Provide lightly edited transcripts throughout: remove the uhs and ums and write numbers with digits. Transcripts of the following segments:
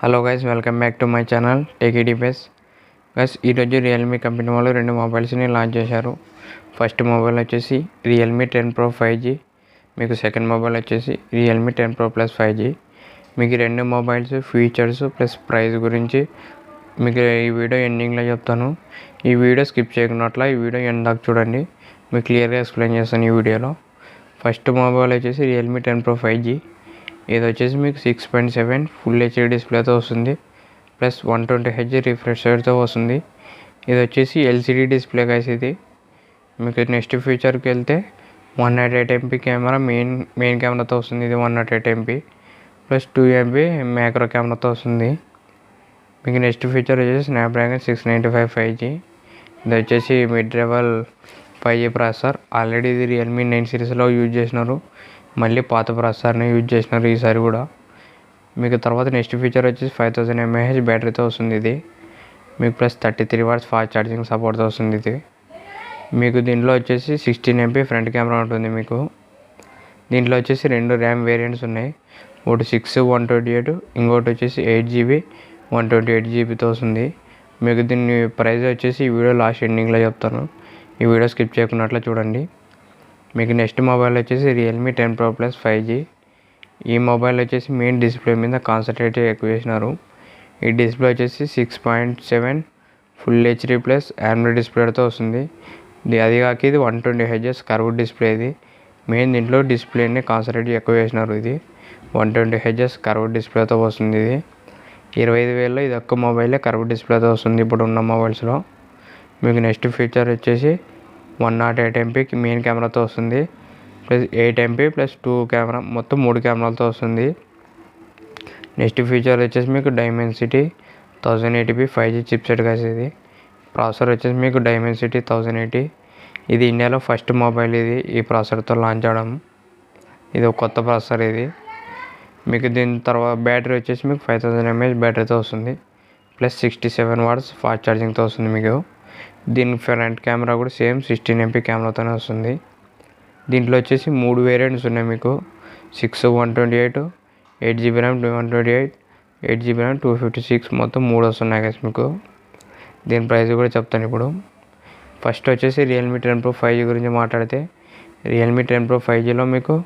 Hello guys, welcome back to my channel techie DPS. Guys, ఈరోజు Realme company వాళ్ళు 2 మొబైల్స్ని launch చేశారు. First mobile వచ్చేసి Realme 10 Pro 5G, మీకు second mobile వచ్చేసి Realme 10 Pro Plus 5G. మీకు 2 mobiles features plus price గురించి మీకు ఈ వీడియో ఎండింగ్లో చెప్తాను. ఈ వీడియో స్కిప్ చేయకున్నట్ల ఈ వీడియో ఎండ్ దాకా చూడండి, మీకు క్లియర్గా ఎక్స్ప్లెయిన్ చేస్తాను ఈ వీడియోలో. ఫస్ట్ మొబైల్ వచ్చేసి రియల్మీ 10 Pro 5G. ఇది వచ్చేసి మీకు 6.7 ఫుల్ హెచ్డీ డిస్ప్లేతో వస్తుంది, ప్లస్ 120Hz రిఫ్రెష్ రేట్తో వస్తుంది. ఇది వచ్చేసి ఎల్సిడి డిస్ప్లే గైస్. ఇది మీకు నెక్స్ట్ ఫీచర్కి వెళ్తే 108 MP కెమెరా మెయిన్ కెమెరాతో వస్తుంది. ఇది 108 MP ప్లస్ 2 MP మ్యాక్రో కెమెరాతో వస్తుంది. మీకు నెక్స్ట్ ఫీచర్ వచ్చేసి స్నాప్డ్రాగన్ 695 5G. ఇది వచ్చేసి mid level 5G processor. Already ఇది రియల్మీ 9 సిరీస్లో యూజ్ చేసినారు, మళ్ళీ పాత ప్రాసెసర్ని యూజ్ చేసినారు ఈసారి కూడా. మీకు తర్వాత నెక్స్ట్ ఫీచర్ వచ్చేసి 5000 mAh బ్యాటరీతో వస్తుంది. ఇది మీకు ప్లస్ 33 watts ఫాస్ట్ ఛార్జింగ్ సపోర్ట్తో వస్తుంది. ఇది మీకు దీంట్లో వచ్చేసి 16 MP ఫ్రంట్ కెమెరా ఉంటుంది. మీకు దీంట్లో వచ్చేసి 2 ర్యామ్ వేరియంట్స్ ఉన్నాయి. ఒకటి 6 128, ఇంకోటి వచ్చేసి 8GB 128GBతో వస్తుంది. మీకు దీన్ని ప్రైస్ వచ్చేసి ఈ వీడియో లాస్ట్ ఎండింగ్లో చెప్తాను, ఈ వీడియో స్కిప్ చేయకున్నట్లు చూడండి. మీకు నెక్స్ట్ మొబైల్ వచ్చేసి రియల్మీ 10 Pro Plus 5G. ఈ మొబైల్ వచ్చేసి మెయిన్ డిస్ప్లే మీద కాన్సన్ట్రేట్ ఎక్కువ చేసినారు. ఈ డిస్ప్లే వచ్చేసి 6.7 ఫుల్ హెచ్డీ ప్లస్ AMOLED డిస్ప్లేతో వస్తుంది. అది కాక ఇది 120Hz కర్వ్ డిస్ప్లే. ఇది మెయిన్ దీంట్లో డిస్ప్లేని కాన్సన్ట్రేట్ ఎక్కువ చేసినారు. ఇది 120Hz కర్వ్ డిస్ప్లేతో వస్తుంది. ఇది 25,000లో ఇది ఒక్క మొబైలే కర్వ్ డిస్ప్లేతో వస్తుంది ఇప్పుడు ఉన్న మొబైల్స్లో. మీకు నెక్స్ట్ ఫీచర్ వచ్చేసి 108 MP మెయిన్ కెమెరాతో వస్తుంది, ప్లస్ 8 MP ప్లస్ 2 కెమెరా, మొత్తం 3 కెమెరాలతో వస్తుంది. నెక్స్ట్ ఫీచర్ వచ్చేసి మీకు డైమెన్సిటీ 1080p 5G చిప్సెట్ కాసి. ఇది ప్రాసెసర్ వచ్చేసి మీకు డైమెన్సిటీ 1080. ఇది ఇండియాలో ఫస్ట్ మొబైల్ ఇది ఈ ప్రాసెసర్తో లాంచ్ అవడం. ఇది ఒక కొత్త ప్రాసెసర్. ఇది మీకు దీని తర్వాత బ్యాటరీ వచ్చేసి మీకు 5000 mAh బ్యాటరీతో వస్తుంది, ప్లస్ 67 watts ఫాస్ట్ ఛార్జింగ్తో వస్తుంది. మీకు దీని ఫ్రంట్ కెమెరా కూడా సేమ్ 16 MP కెమెరాతోనే వస్తుంది. దీంట్లో వచ్చేసి 3 వేరియంట్స్ ఉన్నాయి. మీకు 6 128, 8GB RAM 128, 8GB RAM 256, మొత్తం 3 వస్తున్నాయి కదా మీకు. దీని ప్రైస్ కూడా చెప్తాను ఇప్పుడు. ఫస్ట్ వచ్చేసి రియల్మీ 10 Pro 5G గురించి మాట్లాడితే, రియల్మీ 10 Pro 5Gలో మీకు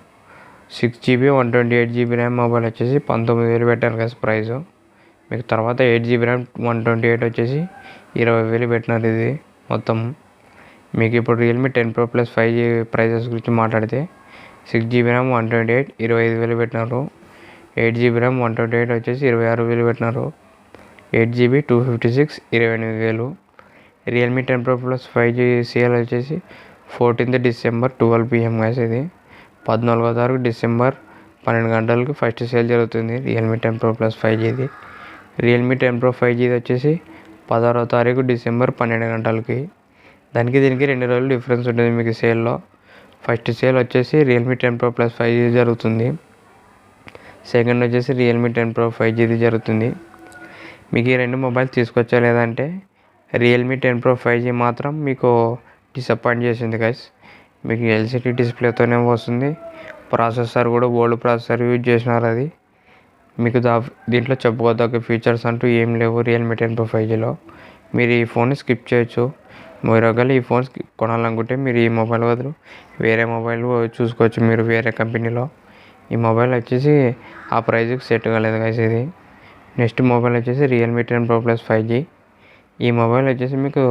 6GB 128GB RAM మొబైల్ వచ్చేసి 19,000 పెట్టారు కదా ప్రైస్. మీకు తర్వాత 8GB RAM 128 వచ్చేసి 20,000 పెట్టినారు. ఇది మొత్తం మీకు ఇప్పుడు Realme 10 Pro Plus 5G prices గురించి మాట్లాడితే, 6GB RAM 128 25,000 పెట్టినారు. 8GB RAM 128 వచ్చేసి 26,000 పెట్టినారు. 8GB 256 28,000. Realme 10 Pro Plus 5G sale వచ్చేసి 14th December 12 PM గాయస్. ఇది 14వ తారీఖు డిసెంబర్ 12 గంటలకి ఫస్ట్ సేల్ జరుగుతుంది రియల్మీ 10 Pro Plus 5G. ఇది రియల్మీ 10 Pro 5G వచ్చేసి 16వ తారీఖు డిసెంబర్ 12 గంటలకి. దీనికి 2 రోజులు డిఫరెన్స్ ఉంటుంది మీకు సేల్లో. ఫస్ట్ సేల్ వచ్చేసి రియల్మీ 10 Pro Plus 5G జరుగుతుంది, సెకండ్ వచ్చేసి రియల్మీ 10 Pro 5G జరుగుతుంది. మీకు ఈ 2 మొబైల్స్ తీసుకొచ్చా లేదంటే రియల్మీ 10 Pro 5G మాత్రం మీకు డిసప్పాయింట్ చేసింది గైస్. మీకు ఎల్సిడి డిస్ప్లేతోనే వస్తుంది, ప్రాసెసర్ కూడా ఓల్డ్ ప్రాసెసర్ యూజ్ చేసినారు. అది మీకు దీంట్లో చెప్పుకోదగ్గ ఫీచర్స్ అంటూ ఏం లేవు రియల్మీ 10 Pro 5Gలో. మీరు ఈ ఫోన్ని స్కిప్ చేయొచ్చు. మీరు ఒకవేళ ఈ ఫోన్ కొనాలనుకుంటే మీరు ఈ మొబైల్ బదులు వేరే మొబైల్ చూసుకోవచ్చు మీరు వేరే కంపెనీలో. ఈ మొబైల్ వచ్చేసి ఆ ప్రైస్కి సెట్ కాలేదు గైస్. ఇది నెక్స్ట్ మొబైల్ వచ్చేసి రియల్మీ 10 Pro Plus 5G. ఈ మొబైల్ వచ్చేసి మీకు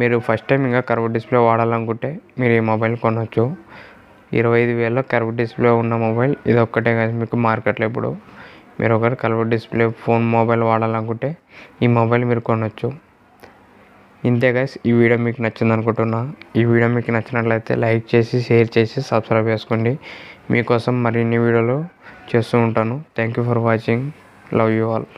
మీరు ఫస్ట్ టైం ఇంకా కర్వ్ డిస్ప్లే వాడాలనుకుంటే మీరు ఈ మొబైల్ కొనవచ్చు. 25,000లో కర్వ్ డిస్ప్లే ఉన్న మొబైల్ ఇది ఒక్కటే గైస్ మీకు మార్కెట్లో. ఇప్పుడు మీరు ఒకవేళ కర్వ్ డిస్ప్లే ఫోన్ మొబైల్ వాడాలనుకుంటే ఈ మొబైల్ మీరు కొనవచ్చు. ఇంతే గైస్, ఈ వీడియో మీకు నచ్చింది అనుకుంటున్నా. ఈ వీడియో మీకు నచ్చినట్లయితే లైక్ చేసి షేర్ చేసి సబ్స్క్రైబ్ చేసుకోండి. మీకోసం మరిన్ని వీడియోలు చేస్తూ ఉంటాను. Thank you for watching. Love you all.